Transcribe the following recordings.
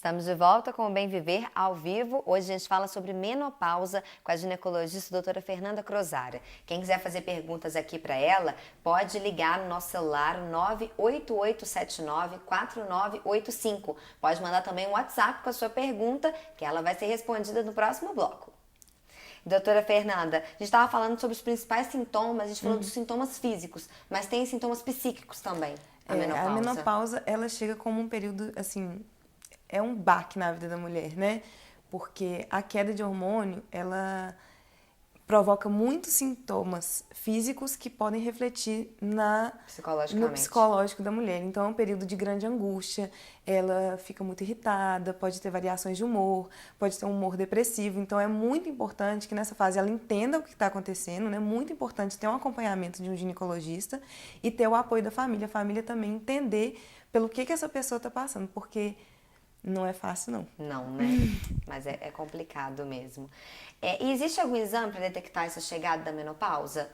Estamos de volta com o Bem Viver ao vivo. Hoje a gente fala sobre menopausa com a ginecologista doutora Fernanda Crozara. Quem quiser fazer perguntas aqui para ela, pode ligar no nosso celular 988794985. Pode mandar também um WhatsApp com a sua pergunta, que ela vai ser respondida no próximo bloco. Doutora Fernanda, a gente estava falando sobre os principais sintomas, a gente falou dos sintomas físicos, mas tem sintomas psíquicos também, a menopausa. A menopausa, ela chega como um período, assim, é um baque na vida da mulher, né? Porque a queda de hormônio, ela provoca muitos sintomas físicos que podem refletir no psicológico da mulher. Então é um período de grande angústia, ela fica muito irritada, pode ter variações de humor, pode ter um humor depressivo. Então é muito importante que nessa fase ela entenda o que está acontecendo, né? Muito importante ter um acompanhamento de um ginecologista e ter o apoio da família. A família também entender pelo que essa pessoa está passando, porque não é fácil, não. Não, né? Mas é complicado mesmo. E existe algum exame para detectar essa chegada da menopausa?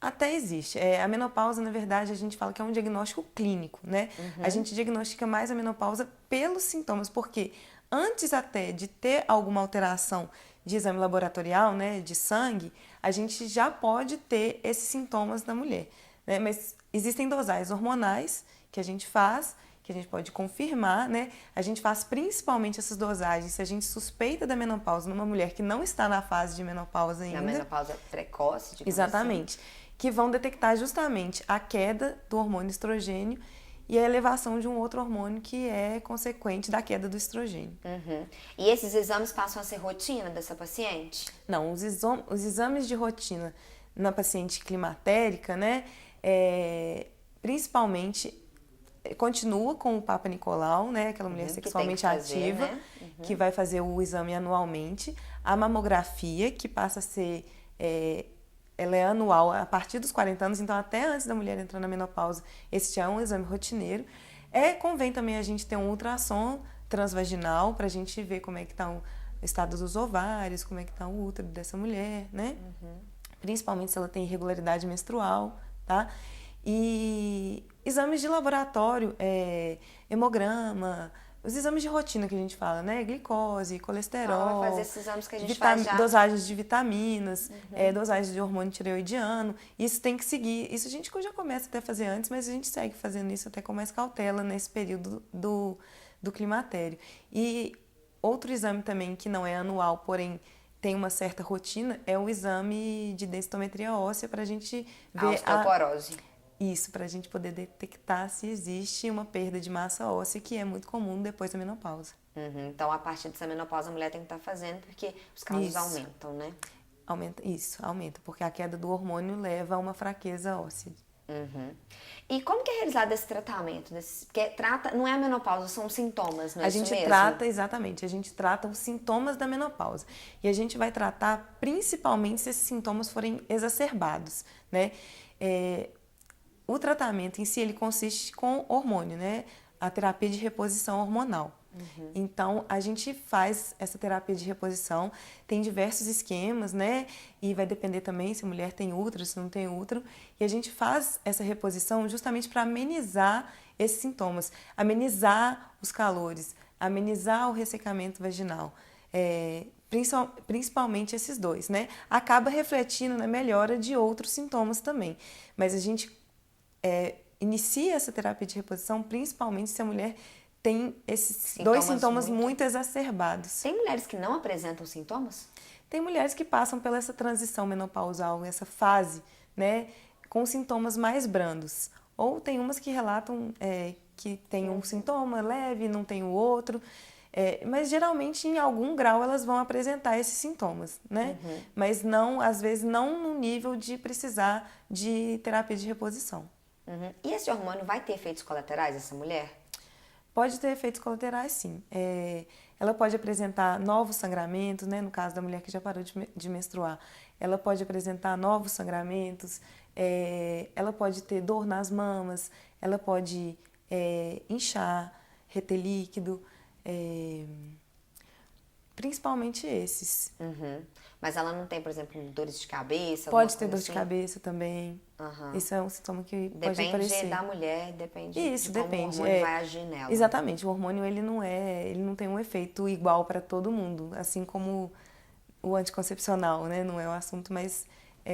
Até existe. A menopausa, na verdade, a gente fala que é um diagnóstico clínico, né? A gente diagnostica mais a menopausa pelos sintomas, porque antes até de ter alguma alteração de exame laboratorial, né, de sangue, a gente já pode ter esses sintomas da mulher, né? Mas existem dosagens hormonais que a gente faz, que a gente pode confirmar, né? A gente faz principalmente essas dosagens se a gente suspeita da menopausa numa mulher que não está na fase de menopausa ainda. Na menopausa precoce, digamos Exatamente. Assim. Que vão detectar justamente a queda do hormônio estrogênio e a elevação de um outro hormônio que é consequente da queda do estrogênio. E esses exames passam a ser rotina dessa paciente? Não, os exames de rotina na paciente climatérica, né, principalmente continua com o Papa Nicolau, né, aquela mulher sexualmente ativa, né? que vai fazer o exame anualmente. A mamografia, que passa a ser, ela é anual a partir dos 40 anos, então até antes da mulher entrar na menopausa, esse já é um exame rotineiro. Convém também a gente ter um ultrassom transvaginal para a gente ver como é que está o estado dos ovários, como é que está o útero dessa mulher, né? Principalmente se ela tem irregularidade menstrual, tá? E exames de laboratório, hemograma, os exames de rotina que a gente fala, né? Glicose, colesterol, vai fazer esses exames que a gente faz já. Dosagens de vitaminas, dosagens de hormônio tireoidiano. Isso tem que seguir. Isso a gente já começa até a fazer antes, mas a gente segue fazendo isso até com mais cautela nesse período do climatério. E outro exame também que não é anual, porém tem uma certa rotina, é o exame de densitometria óssea para a gente ver osteoporose. Isso, para a gente poder detectar se existe uma perda de massa óssea, que é muito comum depois da menopausa. Então, a partir dessa menopausa, a mulher tem que estar fazendo, porque os casos aumentam, né? Aumenta, porque a queda do hormônio leva a uma fraqueza óssea. E como que é realizado esse tratamento? Porque não é a menopausa, são os sintomas, não é isso mesmo? A gente trata os sintomas da menopausa. E a gente vai tratar principalmente se esses sintomas forem exacerbados, né? O tratamento em si, ele consiste com hormônio, né? A terapia de reposição hormonal. Então, a gente faz essa terapia de reposição, tem diversos esquemas, né? E vai depender também se a mulher tem útero, se não tem útero. E a gente faz essa reposição justamente para amenizar esses sintomas, amenizar os calores, amenizar o ressecamento vaginal. Principalmente esses dois, né? Acaba refletindo na melhora de outros sintomas também. Mas a gente inicia essa terapia de reposição principalmente se a mulher tem esses dois sintomas muito exacerbados. Tem mulheres que não apresentam sintomas? Tem mulheres que passam pela essa transição menopausal, essa fase, né, com sintomas mais brandos. Ou tem umas que relatam que tem um sintoma leve, não tem o outro. Mas geralmente em algum grau elas vão apresentar esses sintomas, né? Mas não, às vezes não no nível de precisar de terapia de reposição. E esse hormônio vai ter efeitos colaterais, essa mulher? Pode ter efeitos colaterais, sim. Ela pode apresentar novos sangramentos, né? No caso da mulher que já parou de menstruar. Ela pode apresentar novos sangramentos, ela pode ter dor nas mamas, ela pode inchar, reter líquido. principalmente esses. Uhum. Mas ela não tem, por exemplo, dores de cabeça? Pode ter alguma dor coisa de cabeça também. Uhum. Isso é um sintoma que pode Depende aparecer. da mulher, depende Isso, de como depende. o hormônio vai agir nela. Exatamente. O hormônio, ele não tem um efeito igual para todo mundo. Assim como o anticoncepcional, né? Não é o assunto, mas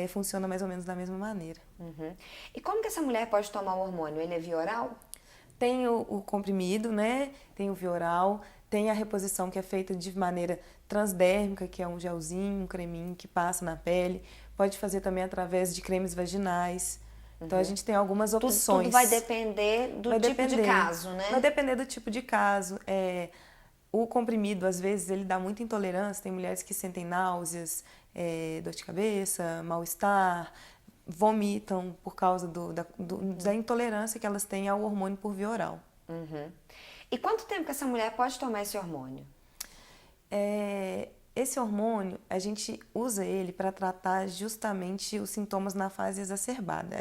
funciona mais ou menos da mesma maneira. Uhum. E como que essa mulher pode tomar o hormônio? Ele é via oral? Tem o comprimido, né? Tem o via oral, tem a reposição que é feita de maneira transdérmica, que é um gelzinho, um creminho que passa na pele. Pode fazer também através de cremes vaginais. Então a gente tem algumas opções. Tudo vai depender do tipo de caso, né? Vai depender do tipo de caso. O comprimido, às vezes, ele dá muita intolerância. Tem mulheres que sentem náuseas, dor de cabeça, mal-estar, vomitam por causa da intolerância que elas têm ao hormônio por via oral. Uhum. E quanto tempo que essa mulher pode tomar esse hormônio? Esse hormônio, a gente usa ele para tratar justamente os sintomas na fase exacerbada.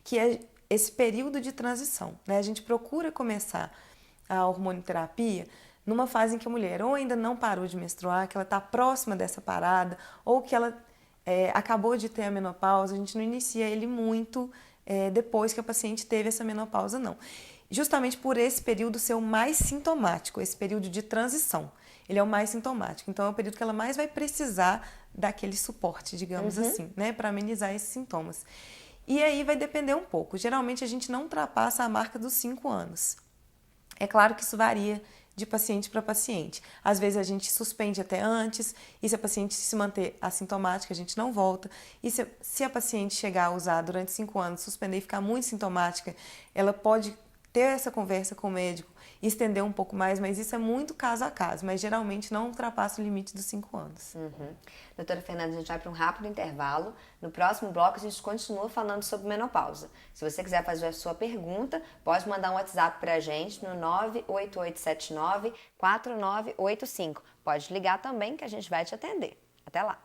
Que é esse período de transição, né? A gente procura começar a hormonioterapia numa fase em que a mulher ou ainda não parou de menstruar, que ela está próxima dessa parada, ou que ela acabou de ter a menopausa. A gente não inicia ele muito depois que a paciente teve essa menopausa, não. Justamente por esse período ser o mais sintomático, esse período de transição. Ele é o mais sintomático. Então, é o período que ela mais vai precisar daquele suporte, digamos assim, né, para amenizar esses sintomas. E aí vai depender um pouco. Geralmente, a gente não ultrapassa a marca dos 5 anos. É claro que isso varia de paciente para paciente. Às vezes, a gente suspende até antes, e se a paciente se manter assintomática, a gente não volta. E se a paciente chegar a usar durante 5 anos, suspender e ficar muito sintomática, ela pode ter essa conversa com o médico e estender um pouco mais, mas isso é muito caso a caso, mas geralmente não ultrapassa o limite dos 5 anos. Uhum. Doutora Fernanda, a gente vai para um rápido intervalo. No próximo bloco, a gente continua falando sobre menopausa. Se você quiser fazer a sua pergunta, pode mandar um WhatsApp para a gente no 98879-4985. Pode ligar também que a gente vai te atender. Até lá!